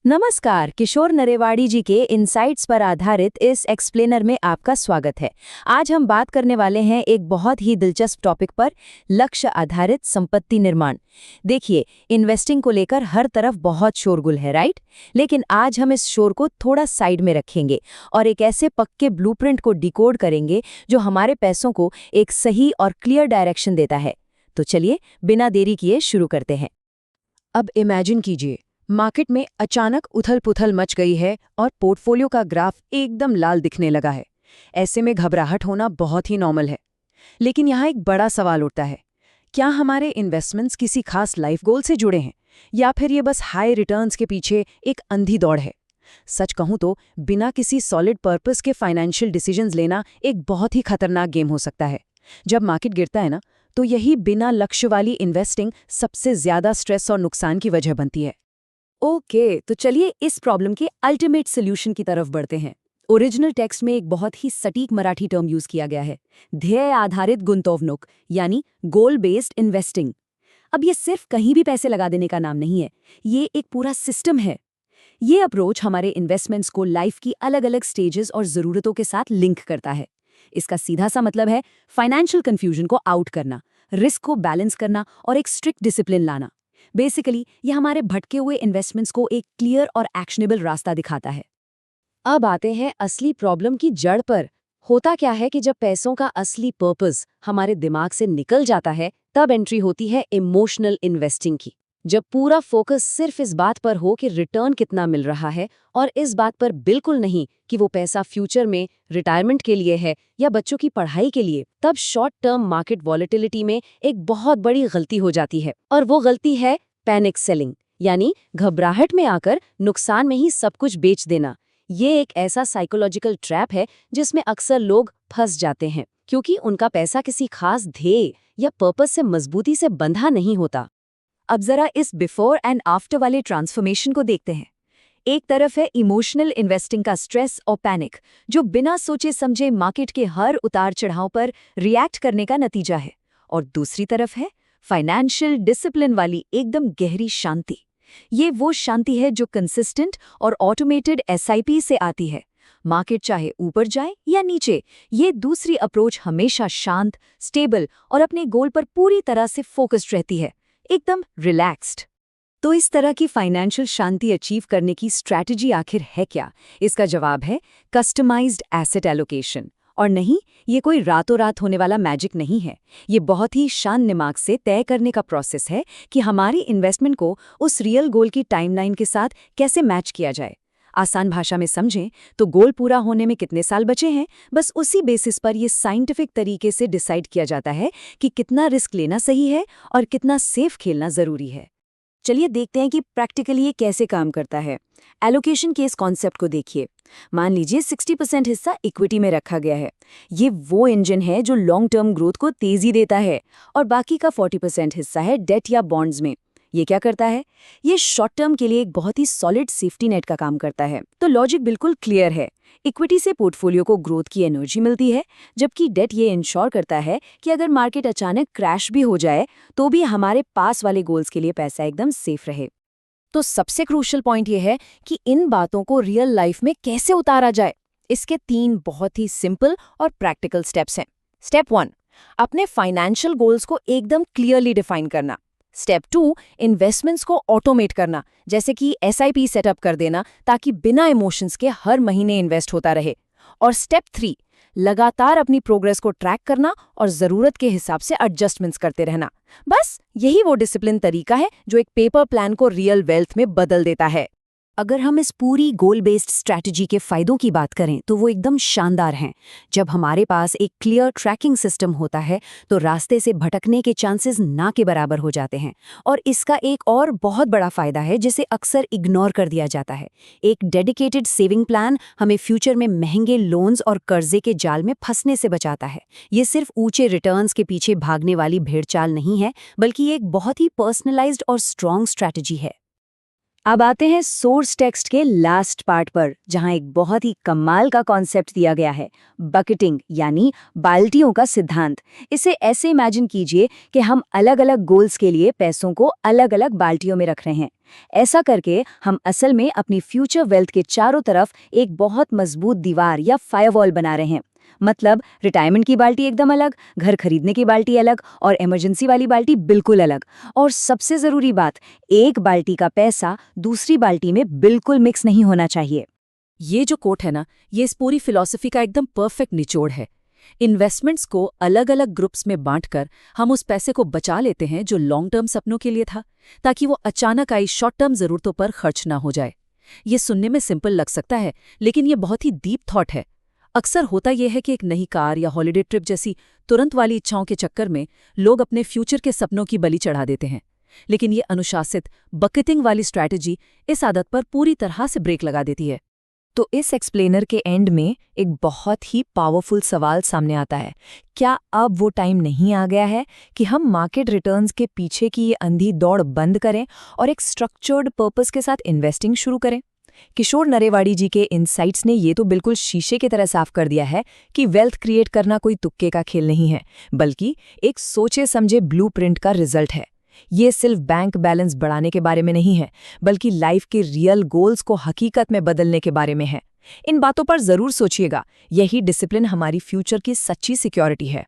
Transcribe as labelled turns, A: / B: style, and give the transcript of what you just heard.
A: नमस्कार, किशोर नरेवाड़ी जी के इनसाइट्स पर आधारित इस एक्सप्लेनर में आपका स्वागत है। आज हम बात करने वाले हैं एक बहुत ही दिलचस्प टॉपिक पर, लक्ष्य आधारित संपत्ति निर्माण। देखिए, इन्वेस्टिंग को लेकर हर तरफ बहुत शोरगुल है, राइट? लेकिन आज हम इस शोर को थोड़ा साइड में रखेंगे और एक ऐसे पक्के ब्लूप्रिंट को डिकोड करेंगे जो हमारे पैसों को एक सही और क्लियर डायरेक्शन देता है। तो चलिए, बिना देरी किए शुरू करते हैं।
B: अब इमेजिन कीजिए, मार्केट में अचानक उथल-पुथल मच गई है और पोर्टफोलियो का ग्राफ एकदम लाल दिखने लगा है। ऐसे में घबराहट होना बहुत ही नॉर्मल है। लेकिन यहाँ एक बड़ा सवाल उठता है, क्या हमारे इन्वेस्टमेंट्स किसी खास लाइफ गोल से जुड़े हैं या फिर ये बस हाई रिटर्न्स के पीछे एक अंधी दौड़ है? सच कहूँ तो बिना किसी सॉलिड पर्पस के फाइनेंशियल डिसीजंस लेना एक बहुत ही खतरनाक गेम हो सकता है। जब मार्केट गिरता है ना, तो यही बिना लक्ष्य वाली इन्वेस्टिंग सबसे ज्यादा स्ट्रेस और नुकसान की वजह बनती है।
A: ओके, तो चलिए इस प्रॉब्लम के अल्टीमेट सॉल्यूशन की तरफ बढ़ते हैं। ओरिजिनल टेक्स्ट में एक बहुत ही सटीक मराठी टर्म यूज किया गया है, ध्येय आधारित गुंतवणूक, यानी गोल बेस्ड इन्वेस्टिंग। अब ये सिर्फ कहीं भी पैसे लगा देने का नाम नहीं है, ये एक पूरा सिस्टम है। ये अप्रोच हमारे इन्वेस्टमेंट्स को लाइफ की अलग अलग स्टेजेस और ज़रूरतों के साथ लिंक करता है। इसका सीधा सा मतलब है फाइनेंशियल कंफ्यूजन को आउट करना, रिस्क को बैलेंस करना और एक स्ट्रिक्ट डिसिप्लिन लाना। बेसिकली ये हमारे भटके हुए इन्वेस्टमेंट्स को एक क्लियर और एक्शनेबल रास्ता दिखाता है।
B: अब आते हैं असली प्रॉब्लम की जड़ पर। होता क्या है कि जब पैसों का असली पर्पस हमारे दिमाग से निकल जाता है, तब एंट्री होती है इमोशनल इन्वेस्टिंग की। जब पूरा फोकस सिर्फ इस बात पर हो कि रिटर्न कितना मिल रहा है और इस बात पर बिल्कुल नहीं कि वो पैसा फ्यूचर में रिटायरमेंट के लिए है या बच्चों की पढ़ाई के लिए, तब शॉर्ट टर्म मार्केट वॉलेटिलिटी में एक बहुत बड़ी गलती हो जाती है। और वो गलती है पैनिक सेलिंग, यानी घबराहट में आकर नुकसान में ही सब कुछ बेच देना। ये एक ऐसा साइकोलॉजिकल ट्रैप है जिसमें अक्सर लोग फंस जाते हैं, क्योंकि उनका पैसा किसी खास ध्येय या पर्पस से मजबूती से बंधा नहीं होता।
A: अब जरा इस बिफोर एंड आफ्टर वाले ट्रांसफॉर्मेशन को देखते हैं। एक तरफ है इमोशनल इन्वेस्टिंग का स्ट्रेस और पैनिक, जो बिना सोचे समझे मार्केट के हर उतार चढ़ाव पर रिएक्ट करने का नतीजा है। और दूसरी तरफ है फाइनेंशियल डिसिप्लिन वाली एकदम गहरी शांति। ये वो शांति है जो कंसिस्टेंट और ऑटोमेटेड एसआईपी से आती है। मार्केट चाहे ऊपर जाए या नीचे, ये दूसरी अप्रोच हमेशा शांत, स्टेबल और अपने गोल पर पूरी तरह से फोकस्ड रहती है, एकदम रिलैक्स्ड। तो इस तरह की फाइनेंशियल शांति अचीव करने की स्ट्रैटेजी आखिर है क्या? इसका जवाब है कस्टमाइज्ड एसेट एलोकेशन। और नहीं, ये कोई रातों रात होने वाला मैजिक नहीं है। ये बहुत ही शांत दिमाग से तय करने का प्रोसेस है कि हमारी इन्वेस्टमेंट को उस रियल गोल की टाइमलाइन के साथ कैसे मैच किया जाए। आसान भाषा में समझें तो गोल पूरा होने में कितने साल बचे हैं, बस उसी बेसिस पर ये साइंटिफिक तरीके से डिसाइड किया जाता है कि कितना रिस्क लेना सही है और कितना सेफ खेलना जरूरी है। चलिए देखते हैं कि प्रैक्टिकली ये कैसे काम करता है। एलोकेशन के इस कॉन्सेप्ट को देखिए। मान लीजिए 60% हिस्सा इक्विटी में रखा गया है। ये वो इंजन है जो लॉन्ग टर्म ग्रोथ को तेजी देता है, और बाकी का 40% हिस्सा है डेट या बॉन्ड्स में। ये क्या करता है? ये शॉर्ट टर्म के लिए एक बहुत ही सॉलिड सेफ्टी नेट का काम करता है। तो लॉजिक बिल्कुल क्लियर है। इक्विटी से पोर्टफोलियो को ग्रोथ की एनर्जी मिलती है, जबकि डेट ये इंश्योर करता है कि अगर मार्केट अचानक क्रैश भी हो जाए तो भी हमारे पास वाले गोल्स के लिए पैसा एकदम सेफ रहे। तो सबसे क्रूशियल पॉइंट ये है कि इन बातों को रियल लाइफ में कैसे उतारा जाए। इसके 3 बहुत ही सिंपल और प्रैक्टिकल स्टेप्स हैं। स्टेप 1, अपने फाइनेंशियल गोल्स को एकदम क्लियरली डिफाइन करना। स्टेप 2, इन्वेस्टमेंट्स को ऑटोमेट करना, जैसे कि एसआईपी सेटअप कर देना ताकि बिना इमोशंस के हर महीने इन्वेस्ट होता रहे। और स्टेप 3, लगातार अपनी प्रोग्रेस को ट्रैक करना और ज़रूरत के हिसाब से एडजस्टमेंट्स करते रहना। बस यही वो डिसिप्लिन तरीका है जो एक पेपर प्लान को रियल वेल्थ में बदल देता है। अगर हम इस पूरी गोल बेस्ड स्ट्रैटेजी के फायदों की बात करें तो वो एकदम शानदार हैं। जब हमारे पास एक क्लियर ट्रैकिंग सिस्टम होता है तो रास्ते से भटकने के चांसेस ना के बराबर हो जाते हैं। और इसका एक और बहुत बड़ा फायदा है जिसे अक्सर इग्नोर कर दिया जाता है। एक डेडिकेटेड सेविंग प्लान हमें फ्यूचर में महंगे लोन्स और कर्जे के जाल में फंसने से बचाता है। ये सिर्फ ऊंचे रिटर्न्स के पीछे भागने वाली भेड़चाल नहीं है, बल्कि एक बहुत ही पर्सनलाइज्ड और स्ट्रॉन्ग स्ट्रैटेजी है। अब आते हैं सोर्स टेक्स्ट के लास्ट पार्ट पर, जहां एक बहुत ही कमाल का कॉन्सेप्ट दिया गया है, बकेटिंग यानी बाल्टियों का सिद्धांत। इसे ऐसे इमेजिन कीजिए कि हम अलग अलग गोल्स के लिए पैसों को अलग अलग बाल्टियों में रख रहे हैं। ऐसा करके हम असल में अपनी फ्यूचर वेल्थ के चारों तरफ एक बहुत मजबूत दीवार या फायरवॉल बना रहे हैं। मतलब रिटायरमेंट की बाल्टी एकदम अलग, घर खरीदने की बाल्टी अलग और इमरजेंसी वाली बाल्टी बिल्कुल अलग। और सबसे जरूरी बात, एक बाल्टी का पैसा दूसरी बाल्टी में बिल्कुल मिक्स नहीं होना चाहिए।
B: ये जो कोट है ना, ये इस पूरी फिलॉसफी का एकदम परफेक्ट निचोड़ है। इन्वेस्टमेंट्स को अलग अलग ग्रुप्स में बांटकर हम उस पैसे को बचा लेते हैं जो लॉन्ग टर्म सपनों के लिए था, ताकि वो अचानक आई शॉर्ट टर्म जरूरतों पर खर्च ना हो जाए। ये सुनने में सिंपल लग सकता है, लेकिन ये बहुत ही डीप थॉट है। अक्सर होता यह है कि एक नई कार या हॉलिडे ट्रिप जैसी तुरंत वाली इच्छाओं के चक्कर में लोग अपने फ्यूचर के सपनों की बलि चढ़ा देते हैं। लेकिन ये अनुशासित बकेटिंग वाली स्ट्रैटेजी इस आदत पर पूरी तरह से ब्रेक लगा देती है।
A: तो इस एक्सप्लेनर के एंड में एक बहुत ही पावरफुल सवाल सामने आता है। क्या अब वो टाइम नहीं आ गया है कि हम मार्केट रिटर्न्स के पीछे की ये अंधी दौड़ बंद करें और एक स्ट्रक्चर्ड पर्पस के साथ इन्वेस्टिंग शुरू करें? किशोर नरेवाड़ी जी के इनसाइट्स ने ये तो बिल्कुल शीशे की तरह साफ कर दिया है कि वेल्थ क्रिएट करना कोई तुक्के का खेल नहीं है, बल्कि एक सोचे समझे ब्लूप्रिंट का रिजल्ट है। ये सिर्फ बैंक बैलेंस बढ़ाने के बारे में नहीं है, बल्कि लाइफ के रियल गोल्स को हकीकत में बदलने के बारे में है। इन बातों पर जरूर सोचिएगा, यही डिसिप्लिन हमारी फ्यूचर की सच्ची सिक्योरिटी है।